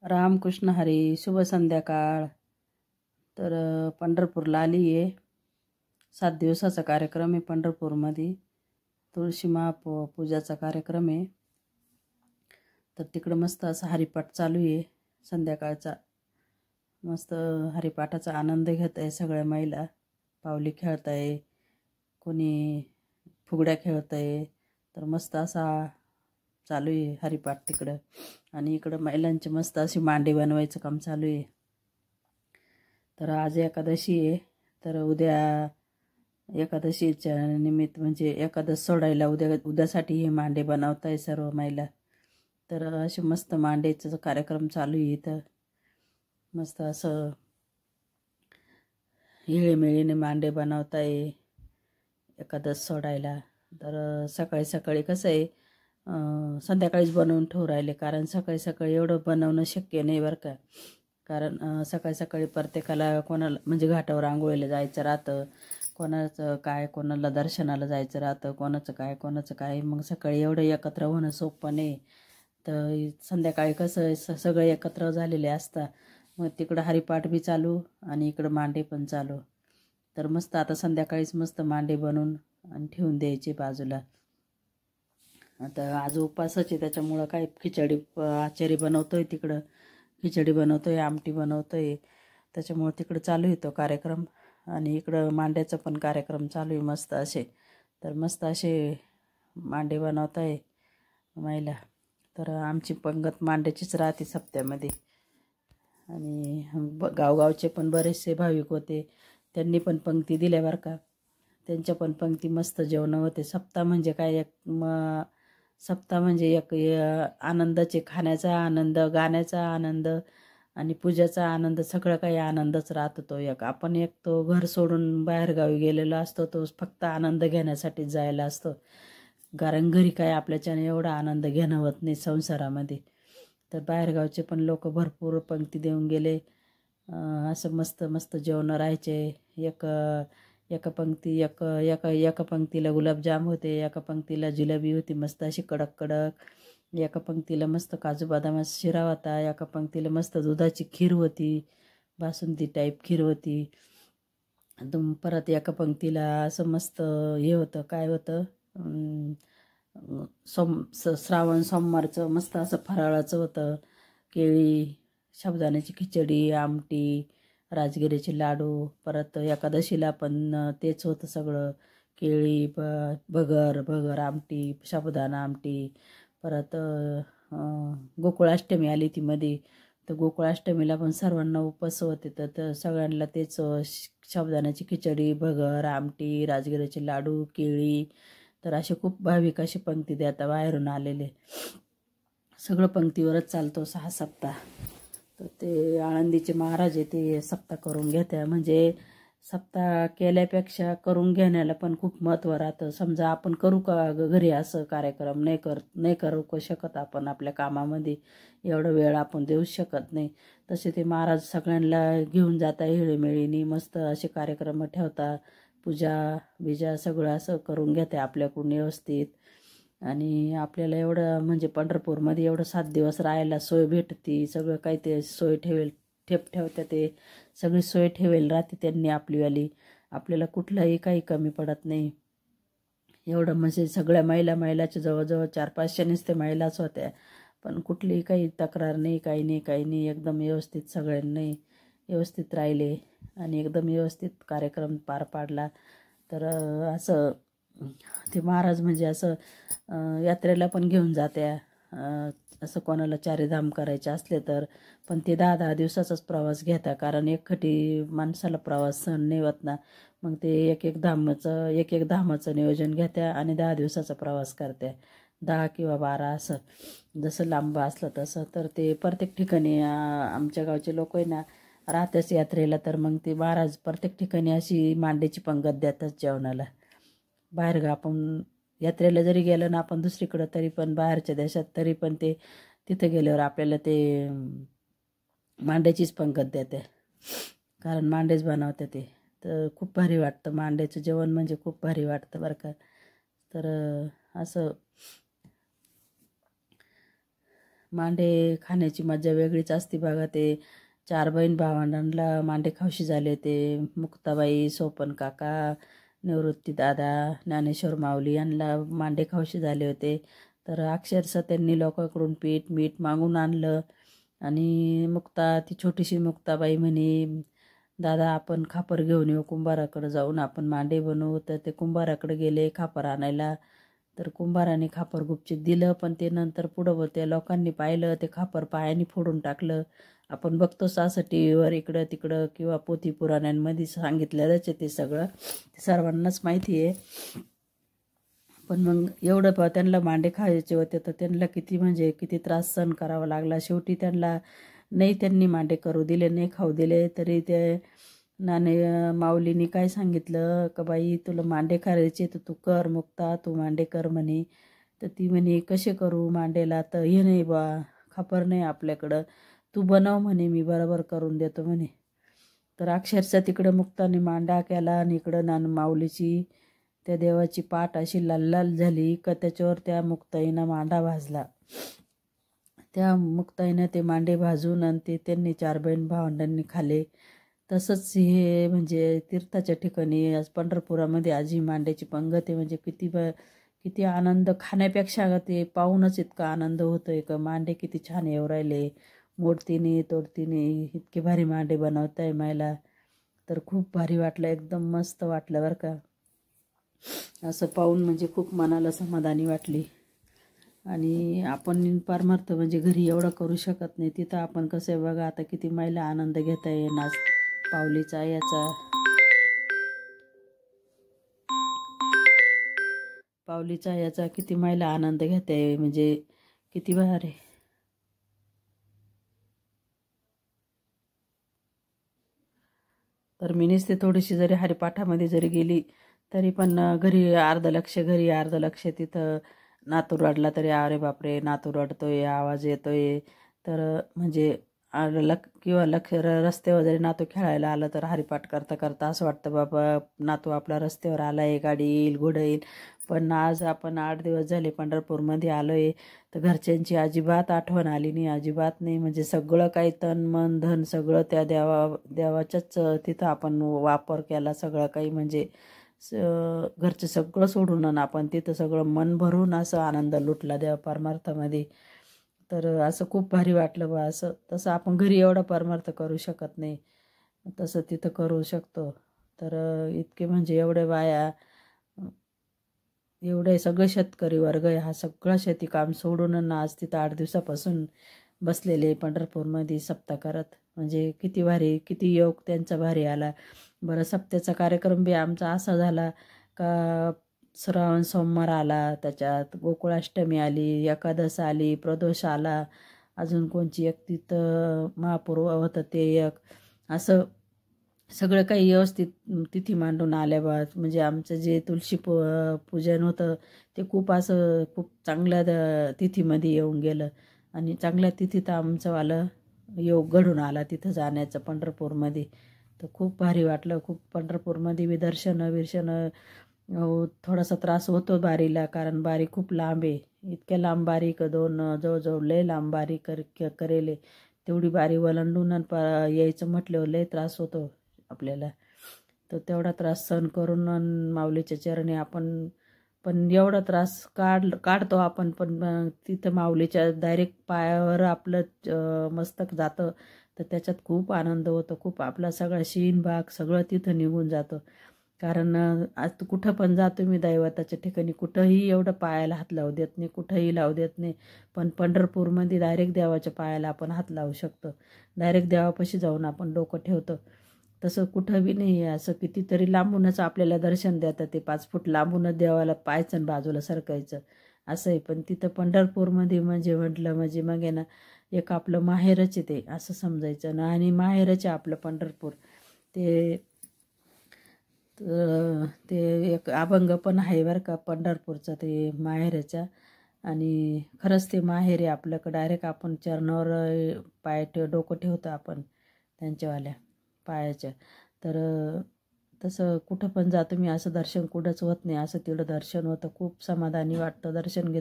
रामकृष्ण हरी. शुभ संध्याकाळ. तर पंढरपूरला आली आहे. 7 दिवसाचा कार्यक्रम आहे पंढरपूरमध्ये. तुळशी महापूजाचा कार्यक्रम आहे. तर तिकडं मस्त असा हरिपाठ चालू आहे संध्याकाळचा. मस्त हरिपाठाचा आनंद घेत आहे सगळ्या महिला. पावली खेळत आहे, कोणी फुगड्या खेळत आहे. तर मस्त असा चालू आहे हरिपाठ तिकडं. आणि इकडं महिलांचे मस्त अशी मांडे बनवायचं काम चालू आहे. तर आज एकादशी आहे. तर उद्या एकादशीच्या निमित्त म्हणजे एकादश सोडायला उद्यासाठी हे मांडे बनवत आहे सर्व महिला. तर असे मस्त मांडेचा कार्यक्रम चालू आहे इथं. मस्त असं हिळीमिळीने मांडे बनवत आहे एकादश सोडायला. तर सकाळी सकाळी कसं आहे, संध्याकाळीच बनवून ठेवू राहिले, कारण सकाळी सकाळी एवढं बनवणं शक्य नाही बरं का. कारण सकाळी सकाळी प्रत्येकाला कोणाला म्हणजे घाटावर आंघोळीला जायचं राहतं, कोणाचं काय, कोणाला दर्शनाला जायचं राहतं, कोणाचं काय. मग सकाळी एवढं एकत्र होणं सोपं नाही. तर संध्याकाळी कसं सगळे एकत्र झालेले असतात. मग तिकडं हरिपाठ बी चालू आणि इकडं मांडे पण चालू. तर मस्त आता संध्याकाळीच मस्त मांडे बनवून आणि ठेवून द्यायचे बाजूला. आता आज उपासाच आहे, त्याच्यामुळं काय खिचडी आचारी बनवतोय तिकडं. खिचडी बनवतोय, आमटी बनवतोय. त्याच्यामुळं तिकडं चालू आहे तो कार्यक्रम. आणि इकडं मांड्याचा पण कार्यक्रम चालू आहे मस्त असे. तर मस्त असे मांडे बनवत आहे महिला. तर आमची पंगत मांड्याचीच राहते सप्त्यामध्ये. आणि गावगावचे पण बरेचसे भाविक होते, त्यांनी पण पंक्ती दिल्या बरं का. त्यांच्या पण पंक्ती मस्त जेवणं होते. सप्ताह म्हणजे काय, सप्ताह म्हणजे एक आनंदाचे, खाण्याचा आनंद, गाण्याचा आनंद आणि पूजाचा आनंद, सगळं काही आनंदच राहतो तो एक. आपण एक तो घर सोडून बाहेरगावी गेलेलो असतो, तो फक्त आनंद घेण्यासाठी जायला असतो. कारण घरी काय आपल्याच्याने एवढा आनंद घेणं होत नाही संसारामध्ये. तर बाहेरगावचे पण लोक भरपूर पंक्ती देऊन गेले. असं मस्त मस्त जेवणं राहायचे. एका पंक्तीला गुलाबजाम होते, एका पंक्तीला जिलेबी होती मस्त अशी कडक कडक, एका पंक्तीला मस्त काजू बदामाचा शिरा होता, एका पंक्तीला मस्त दुधाची खीर होती, बासुंदी टाईप खीर होती. परत एका पंक्तीला असं मस्त हे होतं, काय होतं, श्रावण सोमवारचं मस्त असं फराळाचं होतं. केळी, साबुदाण्याची खिचडी, आमटी, राजगिऱ्याचे लाडू. परत एकादशीला पण तेच होतं सगळं. केळी, भगर आमटी, साबुदाणा आमटी. परत गोकुळाष्टमी आली ती मध्ये. तर गोकुळाष्टमीला पण सर्वांना उपवास होते. तर सगळ्यांना तेच साबुदाण्याची खिचडी, भगर आमटी, राजगिऱ्याचे लाडू, केळी. तर असे खूप भाविक अशी पंक्ती देतात बाहेरून आलेले. सगळं पंक्तीवरच चालतो 6 सप्ताह. तर ते आळंदीचे महाराज आहे, ते सप्ताह करून घेत्या. म्हणजे सप्ताह केल्यापेक्षा करून घेण्याला पण खूप महत्त्व राहतं. समजा आपण करू का घरी असं कार्यक्रम, नाही करू शकत आपण, आपल्या कामामध्ये एवढं वेळ आपण देऊ शकत नाही. तसे ते महाराज सगळ्यांना घेऊन जाता हिळीमिळीनी मस्त असे कार्यक्रम ठेवता. पूजा बिजा सगळं असं करून घेते आपल्याकडून व्यवस्थित. आणि आपल्याला एवढं म्हणजे पंढरपूरमध्ये एवढं 7 दिवस राहायला सोय भेटती. सगळं काही ते सोय ठेवत्या, ते सगळी सोय ठेवेल राहते त्यांनी आपलीवाली. आपल्याला कुठलाही काही कमी पडत नाही. एवढं म्हणजे सगळ्या महिलाच्या जवळजवळ 400-500 ते महिलाच होत्या. पण कुठलीही काही तक्रार नाही, काही नाही. एकदम व्यवस्थित सगळ्यांनी व्यवस्थित राहिले आणि एकदम व्यवस्थित कार्यक्रम पार पाडला. तर असं ते महाराज म्हणजे असं यात्रेला पण घेऊन जात्या. असं कोणाला चारीधाम करायचे असले तर. पण ते 10-10 दिवसाचाच प्रवास घेता, कारण एकखटी माणसाला प्रवास सहन नाही होत ना. मग ते एक धामाचं नियोजन घेत्या आणि 10 दिवसाचा प्रवास करत्या. 10 किंवा 12 असं, जसं लांब असलं तसं. तर ते प्रत्येक ठिकाणी आमच्या गावचे लोक आहे ना राहत्याच यात्रेला. तर मग ते महाराज प्रत्येक ठिकाणी अशी मांड्याची पंगत देतात जेवणाला. बाहेर आपण यात्रेला जरी गेलं ना आपण दुसरीकडं, तरी पण बाहेरच्या देशात, तरी पण ते तिथं गेल्यावर आपल्याला ते मांड्याचीच पंगत देते, कारण मांडेच बनवते ते. तर खूप भारी वाटतं मांड्याचं जेवण, म्हणजे खूप भारी वाटतं बरं का. तर असं मांडे खाण्याची मजा वेगळीच असते बघा. ते 4 बहीण भावंडांना मांडे खावशी झाले होते. मुक्ताबाई, सोपन काका, निवृत्ती दादा, ज्ञानेश्वर माऊली यांना मांडे खावशी झाले होते. तर अक्षरशः त्यांनी लोकांकडून पीठ मीठ मागून आणलं. आणि ती छोटीशी मुक्ताबाई म्हणे, दादा आपण खापर घेऊन येऊ, कुंभाराकडे जाऊन आपण मांडे बनवू. तर ते कुंभाराकडे गेले खापर आणायला. तर कुंभाराने खापर गुपचीत दिलं, पण ते नंतर पुढं त्या लोकांनी पाहिलं, ते खापर पायाने फोडून टाकलं. आपण बघतोच असं टी व्हीवर इकडं तिकडं किंवा पोथी पुराण्यांमध्ये सांगितलेलंच आहे ते सगळं, ते सर्वांनाच माहिती आहे. पण मग एवढं त्यांना मांडे खायचे होते, तर त्यांना किती त्रास सहन करावा लागला. शेवटी त्यांनी मांडे करू दिले, नाही खाऊ दिले. तरी ते माऊलीनी काय सांगितलं का, बाई तुला मांडे करायचे तर तू कर, मुक्ता तू मांडे कर म्हणे. तर ती म्हणे, कसे करू मांडेला, तर हे नाही बा, खापर नाही आपल्याकडं, तू बनव म्हणे, मी बरोबर करून देतो म्हणे. तर अक्षरशः तिकडं मुक्ताने मांडा केला आणि इकडं माऊलीची त्या देवाची पाठ अशी लाल लाल झाली का त्याच्यावर त्या मुक्ताईनं मांडा भाजला. त्या मुक्ताईनं ते मांडे भाजून आणि ते त्यांनी 4 बहीण भावंडांनी खाल्ले. तसंच हे म्हणजे तीर्थाच्या ठिकाणी आज पंढरपुरामध्ये आज ही मांड्याची पंगत आहे. म्हणजे किती आनंद, खाण्यापेक्षा ते पाहूनच इतका आनंद होतोय का मांडे किती छान येऊ राहिले, मोडतीने तोडतीने इतके भारी मांडे बनवताय मायला. तर खूप भारी वाटलं, एकदम मस्त वाटलं बरं का. असं पाहून म्हणजे खूप मनाला समाधानी वाटली. आणि आपण परमार्थ म्हणजे घरी एवढं करू शकत नाही, तिथं आपण कसं आहे बघा, आता किती महिला आनंद घेता येणार पावलीचा याचा किती महिला आनंद घेते, म्हणजे किती भारी. तर मी नुसते थोडीशी जरी हरिपाठामध्ये जरी गेली तरी पण घरी अर्ध लक्ष तिथं नातू रडला तरी अरे बापरे नातू रडतोय, आवाज येतोय. तर म्हणजे किंवा रस्त्यावर जरी नातू खेळायला आलं तर हरिपाठ करता करता असं वाटतं बाबा नातू आपला रस्त्यावर आलाय, गाडी येईल, घोडं येईल. पण आज आपण 8 दिवस झाले पंढरपूरमध्ये आलोय, तर घरच्यांची अजिबात आठवण आली नाही, अजिबात नाही. म्हणजे सगळं काही तन मन धन सगळं त्या देवाच्याच तिथं आपण वापर केला सगळं काही. म्हणजे घरचं सगळं सोडून आणि आपण तिथं सगळं मन भरून असं आनंद लुटला देवा परमार्थामध्ये. तर असं खूप भारी वाटलं बा. तसं आपण घरी एवढा परमार्थ करू शकत नाही, तसं तिथं करू शकतो. तर इतके म्हणजे एवढे सगळे शेतकरी वर्ग आहे, हा सगळा शेतीकाम सोडून आज तिथं 8 दिवसापासून बसलेले पंढरपूरमध्ये सप्ताह करत. म्हणजे किती भारी, किती योग त्यांचा भारी आला. बरं, सप्त्याचा कार्यक्रम बी आमचा असा झाला का श्रावण सोमवार आला, त्याच्यात गोकुळाष्टमी आली, एकादश आली, प्रदोष आला, अजून कोणची एक तिथं महापूर्व होतं ते एक, असं सगळं काही व्यवस्थित तिथी मांडून आल्या बा. म्हणजे आमचं जे तुळशी पूजन होतं ते खूप चांगल्या तिथीमध्ये येऊन गेलं आणि चांगल्या तिथीत आमचंवालं योग घडून आला तिथं जाण्याचं पंढरपूरमध्ये. तर खूप भारी वाटलं. खूप पंढरपूरमध्ये बी दर्शन थोडासा त्रास होतो बारीला, कारण बारी खूप लांब आहे. इतक्या लांब बारी जवळजवळ लय लांब बारी करेले, तेवढी बारी वलंडून यायचं म्हटल्यावर लय त्रास होतो आपल्याला. तर तेवढा त्रास सहन करून माऊलीच्या चरणी आपण पण एवढा त्रास काढतो आपण, पण तिथं माऊलीच्या डायरेक्ट पायावर आपलं मस्तक जातं. तर त्याच्यात खूप आनंद होतो, खूप आपला सगळा शीन भाग सगळं तिथं निघून जातं. कारण आज कुठं पण जातो मी दैवताच्या ठिकाणी, कुठंही एवढं पायाला हात लावू देत नाही, कुठंही लावू देत नाही. पण पंढरपूरमध्ये डायरेक्ट देवाच्या पायाला आपण हात लावू शकतो, डायरेक्ट देवापाशी जाऊन आपण डोकं ठेवतो. तसं कुठं बी नाही आहे. असं कितीतरी लांबूनच आपल्याला दर्शन देतात, ते 5 फूट लांबूनच देवाला पाहायचं बाजूला सरकायचं असं आहे. पण तिथं पंढरपूरमध्ये म्हणजे म्हटलं म्हणजे मग आहे ना, एक आपलं माहेरच आहे ते, असं समजायचं ना. आणि माहेरच आहे आपलं पंढरपूर. ते ते एक अभंग पण आहे बरं का पंढरपूरचं, ते माहेरच्या. आणि खरंच ते माहेर आहे आपल्याकडं. डायरेक्ट आपण चरणावर डोकं ठेवतो आपण त्यांच्यावाल्या पायाच्या. तर तसं कुठं पण जातो मी, असं दर्शन कुठंच होत नाही, असं तेवढं दर्शन होतं. खूप समाधानी वाटतं दर्शन घेतलं.